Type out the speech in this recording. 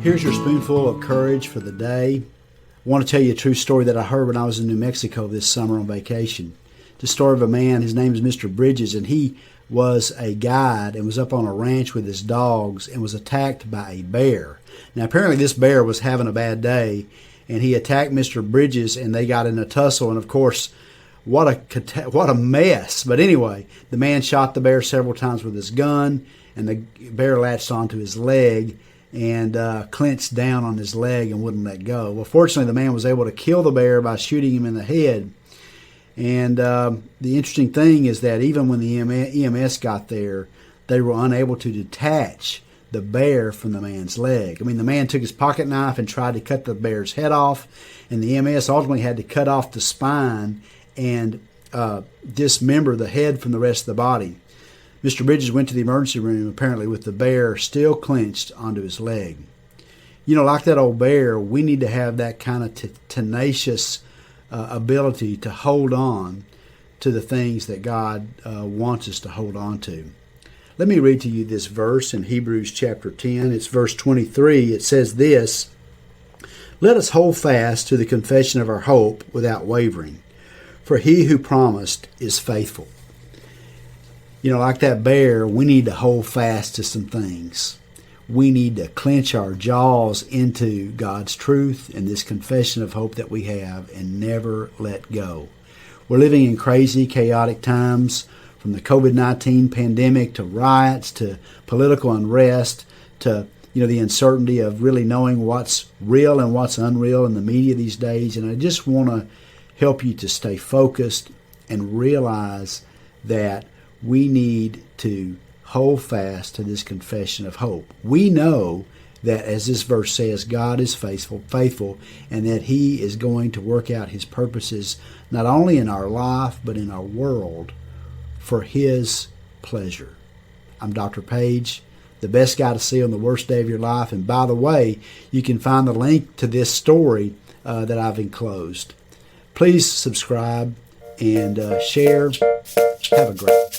Here's your spoonful of courage for the day. I want to tell you a true story that I heard when I was in New Mexico this summer on vacation. The story of a man, his name is Mr. Bridges, and he was a guide and was up on a ranch with his dogs and was attacked by a bear. Now, apparently this bear was having a bad day, and he attacked Mr. Bridges, and they got in a tussle, and of course, what a mess. But anyway, the man shot the bear several times with his gun, and the bear latched onto his leg and clenched down on his leg and wouldn't let go. Well, fortunately, the man was able to kill the bear by shooting him in the head. And the interesting thing is that even when the EMS got there, they were unable to detach the bear from the man's leg. I mean, the man took his pocket knife and tried to cut the bear's head off, and the EMS ultimately had to cut off the spine and dismember the head from the rest of the body. Mr. Bridges went to the emergency room, apparently, with the bear still clenched onto his leg. You know, like that old bear, we need to have that kind of tenacious ability to hold on to the things that God wants us to hold on to. Let me read to you this verse in Hebrews chapter 10. It's verse 23. It says this, "Let us hold fast to the confession of our hope without wavering, for he who promised is faithful." You know, like that bear, we need to hold fast to some things. We need to clench our jaws into God's truth and this confession of hope that we have and never let go. We're living in crazy, chaotic times, from the COVID-19 pandemic to riots to political unrest to, the uncertainty of really knowing what's real and what's unreal in the media these days. And I just want to help you to stay focused and realize that we need to hold fast to this confession of hope. We know that, as this verse says, God is faithful, and that He is going to work out His purposes not only in our life but in our world for His pleasure. I'm Dr. Page, the best guy to see on the worst day of your life. And by the way, you can find the link to this story that I've enclosed. Please subscribe and share. Have a great day.